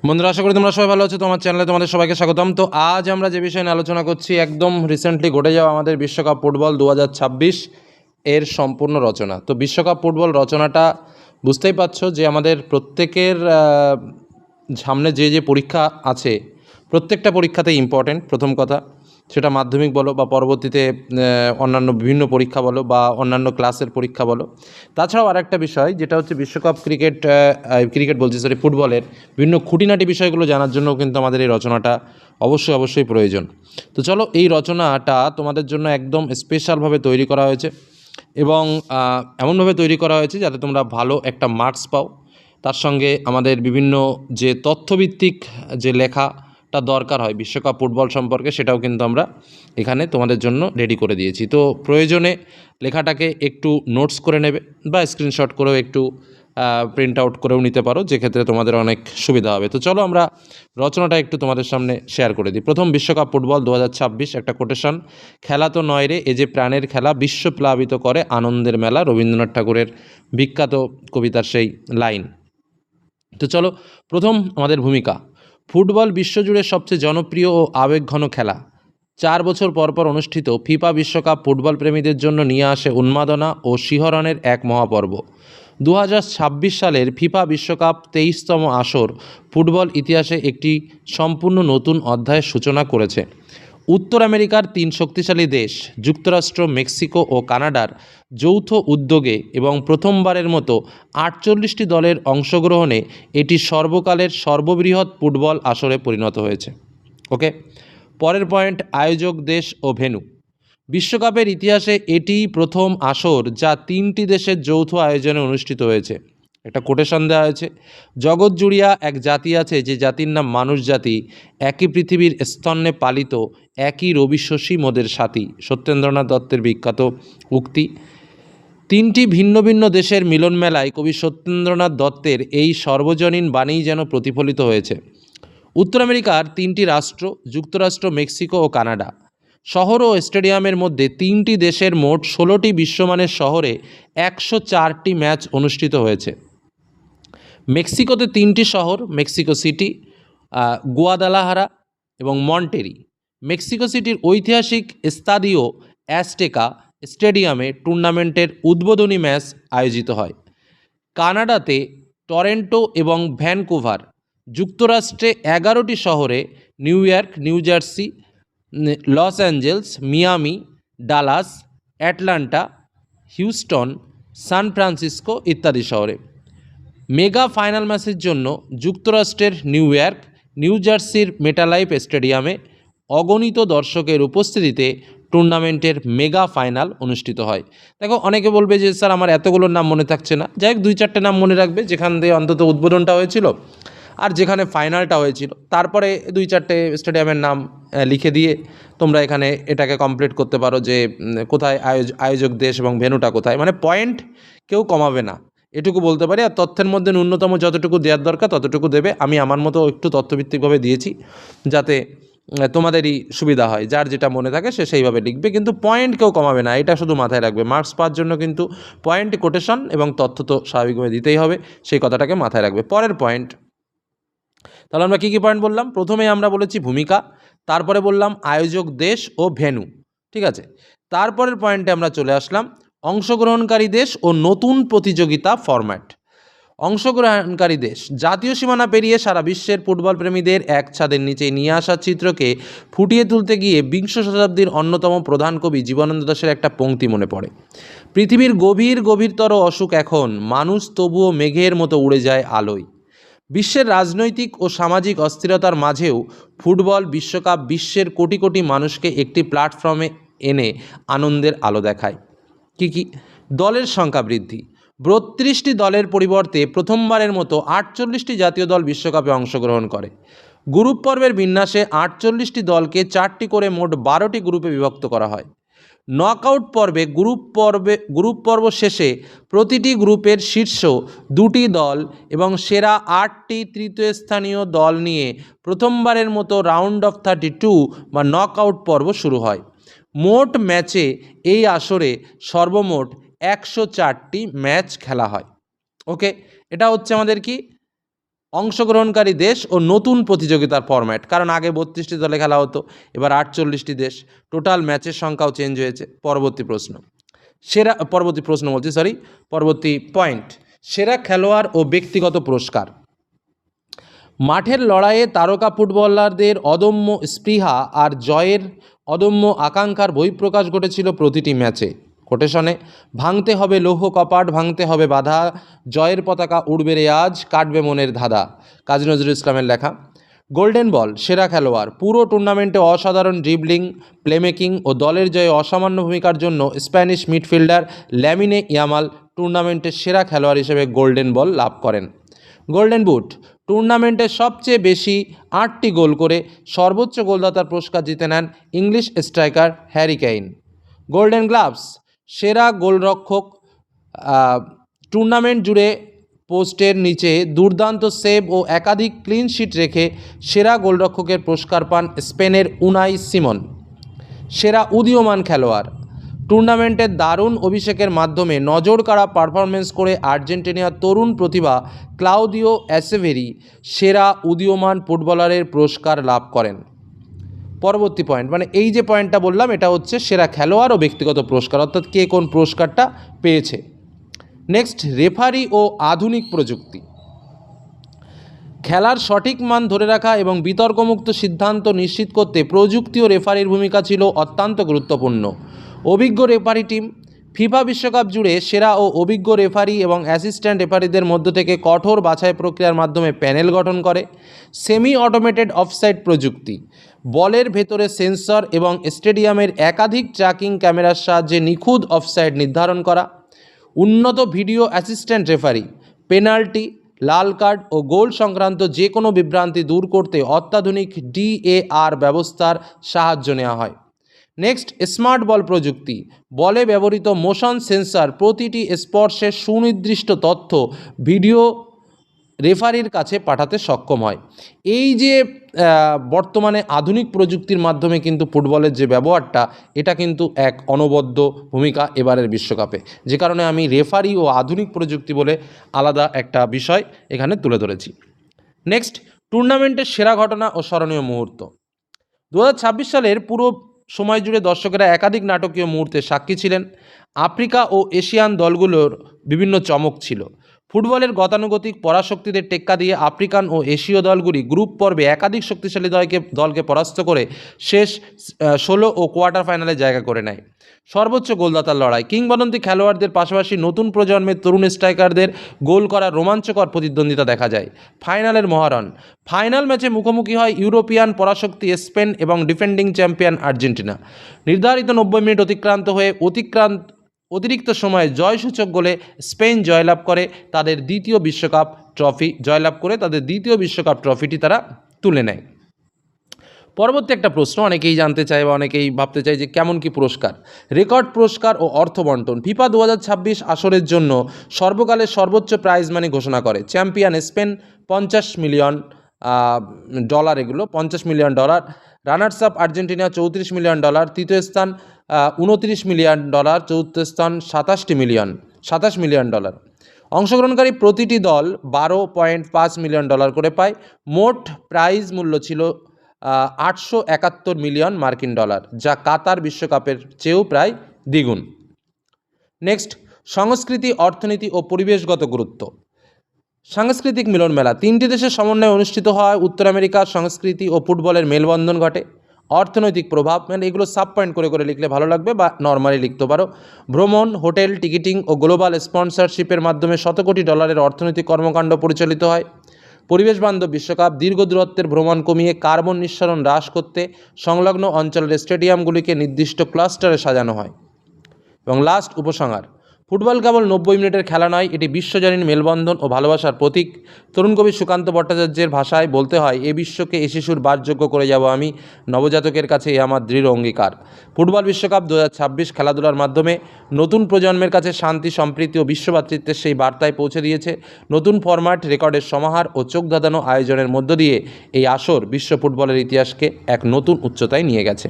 বন্ধুরা, আশা করি তোমরা সবাই ভালো আছো। তোমার চ্যানেলে তোমাদের সবাইকে স্বাগতম। তো আজ আমরা যে বিষয় নিয়ে আলোচনা করছি, একদম রিসেন্টলি ঘটে যাওয়া আমাদের বিশ্বকাপ ফুটবল 2026 এর সম্পূর্ণ রচনা। তো বিশ্বকাপ ফুটবল রচনাটা বুঝতেই পারছো যে আমাদের প্রত্যেকের সামনে যে পরীক্ষা আছে, প্রত্যেকটা পরীক্ষাতেই ইম্পর্টেন্ট। প্রথম কথা, সেটা মাধ্যমিক বলো বা পরবর্তীতে অন্যান্য বিভিন্ন পরীক্ষা বলো বা অন্যান্য ক্লাসের পরীক্ষা বলো। তাছাড়াও আরেকটা বিষয় যেটা হচ্ছে বিশ্বকাপ ক্রিকেট বলছি, সরি, ফুটবলের বিভিন্ন খুঁটিনাটি বিষয়গুলো জানার জন্য কিন্তু আমাদের এই রচনাটা অবশ্যই প্রয়োজন। তো চলো, এই রচনাটা তোমাদের জন্য একদম স্পেশালভাবে তৈরি করা হয়েছে এবং এমনভাবে তৈরি করা হয়েছে যাতে তোমরা ভালো একটা মার্কস পাও। তার সঙ্গে আমাদের বিভিন্ন যে তথ্যভিত্তিক যে লেখাটা দরকার হয় বিশ্বকাপ ফুটবল সম্পর্কে, সেটাও কিন্তু আমরা এখানে তোমাদের জন্য রেডি করে দিয়েছি। তো প্রয়োজনে লেখাটাকে একটু নোটস করে নেবে বা স্ক্রিনশট করেও একটু প্রিন্ট আউট করেও নিতে পারো, যেক্ষেত্রে তোমাদের অনেক সুবিধা হবে। তো চলো আমরা রচনাটা একটু তোমাদের সামনে শেয়ার করে দিই। প্রথম, বিশ্বকাপ ফুটবল 2026, একটা কোটেশন। খেলা তো নয় রে, এ যে প্রাণের খেলা, বিশ্ব প্লাবিত করে আনন্দের মেলা, রবীন্দ্রনাথ ঠাকুরের বিখ্যাত কবিতার সেই লাইন। তো চলো, প্রথম আমাদের ভূমিকা। ফুটবল বিশ্বজুড়ে সবচেয়ে জনপ্রিয় ও আবেগঘন খেলা। 4 বছর পর অনুষ্ঠিত ফিফা বিশ্বকাপ ফুটবল প্রেমীদের জন্য নিয়ে আসে উন্মাদনা ও শিহরণের এক মহাপর্ব। 2026 সালের ফিফা বিশ্বকাপ 23তম আসর ফুটবল ইতিহাসে একটি সম্পূর্ণ নতুন অধ্যায়ের সূচনা করেছে। উত্তর আমেরিকার 3 শক্তিশালী দেশ যুক্তরাষ্ট্র, মেক্সিকো ও কানাডার যৌথ উদ্যোগে এবং প্রথমবারের মতো 48টি দলের অংশগ্রহণে এটি সর্বকালের সর্ববৃহৎ ফুটবল আসরে পরিণত হয়েছে। ওকে, পরের পয়েন্ট, আয়োজক দেশ ও ভেন্যু। বিশ্বকাপের ইতিহাসে এটিই প্রথম আসর যা 3টি দেশের যৌথ আয়োজনে অনুষ্ঠিত হয়েছে। একটা কোটেশন দেওয়া হয়েছে, জগৎ জুড়িয়া এক জাতি আছে যে জাতির নাম মানুষ জাতি, একই পৃথিবীর স্তন্যে পালিত, একই রবি শশী মোদের সাথী। সত্যেন্দ্রনাথ দত্তের বিখ্যাত উক্তি। 3টি ভিন্ন ভিন্ন দেশের মিলন মেলায় কবি সত্যেন্দ্রনাথ দত্তের এই সর্বজনীন বাণীই যেন প্রতিফলিত হয়েছে। উত্তর আমেরিকার 3টি রাষ্ট্র যুক্তরাষ্ট্র, মেক্সিকো ও কানাডা, শহর ও স্টেডিয়ামের মধ্যে 3টি দেশের মোট 16টি বিশ্বমানের শহরে 104টি ম্যাচ অনুষ্ঠিত হয়েছে। মেক্সিকোতে 3টি শহর, মেক্সিকো সিটি, গুয়াদালাহারা এবং মন্টেরি। মেক্সিকো সিটির ঐতিহাসিক এস্তাদিও অ্যাজটেকা স্টেডিয়ামে টুর্নামেন্টের উদ্বোধনী ম্যাচ আয়োজিত হয়। কানাডাতে টরন্টো এবং ভ্যানকুভার। যুক্তরাষ্ট্রে 11টি শহরে, New York, New Jersey, Los Angeles, Miami, Dallas, Atlanta, Houston, San Francisco ইত্যাদি শহরে। মেগা ফাইনাল ম্যাচের জন্য যুক্তরাষ্ট্রের নিউ ইয়র্ক, নিউ জার্সির মেটালাইফ স্টেডিয়ামে অগণিত দর্শকের উপস্থিতিতে টুর্নামেন্টের মেগা ফাইনাল অনুষ্ঠিত হয়। দেখো, অনেকে বলবে যে স্যার আমার এতগুলোর নাম মনে থাকছে না। যাই হোক, 2-4টে নাম মনে রাখবে যেখান দিয়ে অন্তত উদ্বোধনটা হয়েছিল আর যেখানে ফাইনালটা হয়েছিল। তারপরে 2-4টে স্টেডিয়ামের নাম লিখে দিয়ে তোমরা এখানে এটাকে কমপ্লিট করতে পারো যে কোথায় আয়োজক দেশ এবং ভেন্যুটা কোথায়। মানে পয়েন্ট কেউ কমাবে না, এটুকু বলতে পারি। আর তথ্যের মধ্যে ন্যূনতম যতটুকু দেওয়ার দরকার ততটুকু দেবে। আমি আমার মতো একটু তথ্যভিত্তিকভাবে দিয়েছি যাতে তোমাদেরই সুবিধা হয়। যার যেটা মনে থাকে সে সেইভাবে লিখবে, কিন্তু পয়েন্ট কেউ কমাবে না, এটা শুধু মাথায় রাখবে। মার্কস পাওয়ার জন্য কিন্তু পয়েন্ট, কোটেশন এবং তথ্য তো স্বাভাবিকভাবে দিতেই হবে, সেই কথাটাকে মাথায় রাখবে। পরের পয়েন্ট, তাহলে আমরা কী কী পয়েন্ট বললাম? প্রথমে আমরা বলেছি ভূমিকা, তারপরে বললাম আয়োজক দেশ ও ভেন্যু, ঠিক আছে। তারপরের পয়েন্টে আমরা চলে আসলাম অংশগ্রহণকারী দেশ ও নতুন প্রতিযোগিতা ফরম্যাট। অংশগ্রহণকারী দেশ, জাতীয় সীমানা পেরিয়ে সারা বিশ্বের ফুটবল প্রেমীদের এক ছাদের নিচে নিয়ে আসার চিত্রকে ফুটিয়ে তুলতে গিয়ে বিংশ শতাব্দীর অন্যতম প্রধান কবি জীবনানন্দ দাশের একটা পংক্তি মনে পড়ে। পৃথিবীর গভীরতর অসুখ এখন, মানুষ তবুও মেঘের মতো উড়ে যায় আলোয়। বিশ্বের রাজনৈতিক ও সামাজিক অস্থিরতার মাঝেও ফুটবল বিশ্বকাপ বিশ্বের কোটি কোটি মানুষকে একটি প্ল্যাটফর্মে এনে আনন্দের আলো দেখায়। কি দলের সংখ্যা বৃদ্ধি। 32টি দলের পরিবর্তে প্রথমবারের মতো 48টি জাতীয় দল বিশ্বকাপে অংশগ্রহণ করে। গ্রুপ পর্বের বিন্যাসে 48টি দলকে 4টি করে মোট 12টি গ্রুপে বিভক্ত করা হয়। নকআউট পর্বে গ্রুপ পর্ব শেষে প্রতিটি গ্রুপের শীর্ষ 2টি দল এবং সেরা 8টি তৃতীয় স্থানীয় দল নিয়ে প্রথমবারের মতো রাউন্ড অফ 32 বা নকআউট পর্ব শুরু হয়। মোট ম্যাচে এই আসরে সর্বমোট 104টি ম্যাচ খেলা হয়। ওকে, এটা হচ্ছে আমাদের কি অংশগ্রহণকারী দেশ ও নতুন প্রতিযোগিতার ফরম্যাট, কারণ আগে 32টি দলে খেলা হতো, এবার 48টি দেশ, টোটাল ম্যাচের সংখ্যাও চেঞ্জ হয়েছে। পরবর্তী পয়েন্ট, সেরা খেলোয়াড় ও ব্যক্তিগত পুরস্কার। মাঠের লড়াইয়ে তারকা ফুটবলারদের অদম্য স্পৃহা আর জয়ের অদম্য আকাঙ্ক্ষার বহিঃপ্রকাশ ঘটেছিল প্রতিটি ম্যাচে। কোটেশনে, ভাঙতে হবে লৌহ কপাট, ভাঙতে হবে বাধা, জয়ের পতাকা উড়বে রে আজ, কাটবে মনের ধাঁধা, কাজী নজরুল ইসলামের লেখা। গোল্ডেন বল, সেরা খেলোয়াড়। পুরো টুর্নামেন্টে অসাধারণ ড্রিবলিং, প্লেমেকিং ও দলের জয়ে অসামান্য ভূমিকার জন্য স্প্যানিশ মিডফিল্ডার ল্যামিনে ইয়ামাল টুর্নামেন্টের সেরা খেলোয়াড় হিসেবে গোল্ডেন বল লাভ করেন। গোল্ডেন বুট, টুর্নামেন্টে সবচেয়ে বেশি 8টি গোল করে সর্বোচ্চ গোলদাতার পুরস্কার জিতে নেন English striker Harry Kane. Golden gloves, সেরা গোলরক্ষক। টুর্নামেন্ট জুড়ে পোস্টের নিচে দুর্দান্ত সেভ ও একাধিক ক্লিন শিট রেখে সেরা গোলরক্ষকের পুরস্কার পান স্পেনের উনাই সিমন। সেরা উদীয়মান খেলোয়াড়, টুর্নামেন্টের দারুণ অভিষেকের মাধ্যমে নজর কাড়া পারফরমেন্স করে আর্জেন্টিনার তরুণ প্রতিভা ক্লাউদিও অ্যাসেভেরি সেরা উদীয়মান ফুটবলারের পুরস্কার লাভ করেন। পরবর্তী পয়েন্ট, মানে এই যে পয়েন্টটা বললাম এটা হচ্ছে সেরা খেলোয়াড় ও ব্যক্তিগত পুরস্কার, অর্থাৎ কে কোন পুরস্কারটা পেয়েছে। নেক্সট, রেফারি ও আধুনিক প্রযুক্তি। খেলার সঠিক মান ধরে রাখা এবং বিতর্কমুক্ত সিদ্ধান্ত নিশ্চিত করতে প্রযুক্তি ও রেফারির ভূমিকা ছিল অত্যন্ত গুরুত্বপূর্ণ। অভিজ্ঞ রেফারি টিম, ফিফা বিশ্বকাপ জুড়ে সেরা ও অভিজ্ঞ রেফারি এবং অ্যাসিস্ট্যান্ট রেফারিদের মধ্য থেকে কঠোর বাছাই প্রক্রিয়ার মাধ্যমে প্যানেল গঠন করে। সেমি অটোমেটেড অফসাইড প্রযুক্তি, বলের ভেতরে সেন্সর এবং স্টেডিয়ামের একাধিক ট্র্যাকিং ক্যামেরার সাহায্যে নিখুঁত অফসাইড নির্ধারণ করা। উন্নত ভিডিও অ্যাসিস্ট্যান্ট রেফারি, পেনাল্টি, লাল কার্ড ও গোল সংক্রান্ত যে কোনো বিভ্রান্তি দূর করতে অত্যাধুনিক DAR ব্যবস্থার সাহায্য নেওয়া হয়। নেক্সট, স্মার্ট বল প্রযুক্তি, বলে ব্যবহৃত মোশন সেন্সর প্রতিটি স্পর্শের সুনির্দিষ্ট তথ্য ভিডিও রেফারির কাছে পাঠাতে সক্ষম হয়। এই যে বর্তমানে আধুনিক প্রযুক্তির মাধ্যমে কিন্তু ফুটবলের যে ব্যবহারটা, এটা কিন্তু এক অনবদ্য ভূমিকা এবারের বিশ্বকাপে, যে কারণে আমি রেফারি ও আধুনিক প্রযুক্তি বলে আলাদা একটা বিষয় এখানে তুলে ধরেছি। নেক্সট, টুর্নামেন্টের সেরা ঘটনা ও স্মরণীয় মুহূর্ত। 2026 সালের পুরো সময় জুড়ে দর্শকেরা একাধিক নাটকীয় মুহূর্তের সাক্ষী ছিলেন। আফ্রিকা ও এশিয়ান দলগুলোর বিভিন্ন চমক ছিল। ফুটবলের গতানুগতিক পরাশক্তিদের টেক্কা দিয়ে আফ্রিকান ও এশীয় দলগুলি গ্রুপ পর্বে একাধিক শক্তিশালী দলকে পরাস্ত করে শেষ 16 ও কোয়ার্টার ফাইনালে জায়গা করে নেয়। সর্বোচ্চ গোলদাতার লড়াই, কিংবদন্তি খেলোয়াড়দের পাশাপাশি নতুন প্রজন্মের তরুণ স্ট্রাইকারদের গোল করার রোমাঞ্চকর প্রতিদ্বন্দ্বিতা দেখা যায়। ফাইনালের মহারণ, ফাইনাল ম্যাচে মুখোমুখি হয় ইউরোপিয়ান পরাশক্তি স্পেন এবং ডিফেন্ডিং চ্যাম্পিয়ন আর্জেন্টিনা। নির্ধারিত 90 মিনিট অতিক্রান্ত হয়ে অতিরিক্ত সময়ে জয়সূচক গোলে স্পেন জয়লাভ করে তাদের দ্বিতীয় বিশ্বকাপ ট্রফিটি তারা তুলে নেয়। পরবর্তী একটা প্রশ্ন অনেকেই জানতে চায় বা অনেকেই ভাবতে চায় যে কেমন কি পুরস্কার, রেকর্ড পুরস্কার ও অর্থ বন্টন। ফিফা 2026 আসরের জন্য সর্বকালের সর্বোচ্চ প্রাইজ মানি ঘোষণা করে। চ্যাম্পিয়ন স্পেন $50 মিলিয়ন, এগুলো $50 million. Runners up Argentina $34 million, তৃতীয় স্থান $29 মিলিয়ন, চতুর্থ স্থান $27 মিলিয়ন। অংশগ্রহণকারী প্রতিটি দল $12.5 মিলিয়ন করে পায়। মোট প্রাইজ মূল্য ছিল $871 মিলিয়ন, যা কাতার বিশ্বকাপের চেয়েও প্রায় দ্বিগুণ। নেক্সট, সংস্কৃতি, অর্থনীতি ও পরিবেশগত গুরুত্ব। সাংস্কৃতিক মিলন মেলা, 3টি দেশের সমন্বয়ে অনুষ্ঠিত হয়। উত্তর আমেরিকার সংস্কৃতি ও ফুটবলের মেলবন্ধন ঘটে। অর্থনৈতিক প্রভাব, মানে এগুলো সাব পয়েন্ট করে লিখলে ভালো লাগবে বা নর্মালি লিখতে পারো। ভ্রমণ, হোটেল, টিকিটিং ও গ্লোবাল স্পন্সরশিপের মাধ্যমে $100 কোটি অর্থনৈতিক কর্মকাণ্ড পরিচালিত হয়। পরিবেশ বান্ধব বিশ্বকাপ, দীর্ঘ দূরত্বের ভ্রমণ কমিয়ে কার্বন নিঃসরণ হ্রাস করতে সংলগ্ন অঞ্চলের স্টেডিয়ামগুলিকে নির্দিষ্ট ক্লাস্টারে সাজানো হয়। এবং লাস্ট, উপসংহার, ফুটবল কেবল 90 মিনিটের খেলা নয়, এটি বিশ্বজনীন মেলবন্ধন ও ভালোবাসার প্রতীক। তরুণ কবি সুকান্ত ভট্টাচার্যের ভাষায় বলতে হয়, এ বিশ্বকে এ শিশুর বাসযোগ্য করে যাব আমি, নবজাতকের কাছে এ আমার দৃঢ় অঙ্গীকার। ফুটবল বিশ্বকাপ 2026 খেলাধুলার মাধ্যমে নতুন প্রজন্মের কাছে শান্তি, সম্প্রীতি ও বিশ্বভ্রাতৃত্বের সেই বার্তায় পৌঁছে দিয়েছে। নতুন ফরম্যাট, রেকর্ডের সমাহার ও চোখ ধাঁধানো আয়োজনের মধ্য দিয়ে এই আসর বিশ্ব ফুটবলের ইতিহাসকে এক নতুন উচ্চতায় নিয়ে গেছে।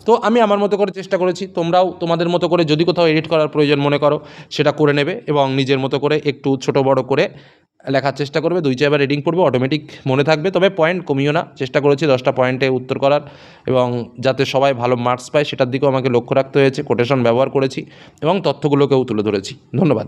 তো আমি আমার মতো করে চেষ্টা করেছি, তোমরাও তোমাদের মতো করে যদি কোথাও এডিট করার প্রয়োজন মনে করো সেটা করে নেবে এবং নিজের মতো করে একটু ছোট বড় করে লেখার চেষ্টা করবে, 2-4বার রিডিং পড়বে, অটোমেটিক মনে থাকবে। তবে পয়েন্ট কমিও না, চেষ্টা করেছি 10টা পয়েন্টে উত্তর করার এবং যাতে সবাই ভালো মার্কস পায় সেটার দিকেও আমাকে লক্ষ্য রাখতে হয়েছে। কোটেশন ব্যবহার করেছি এবং তথ্যগুলোকেও তুলে ধরেছি। ধন্যবাদ।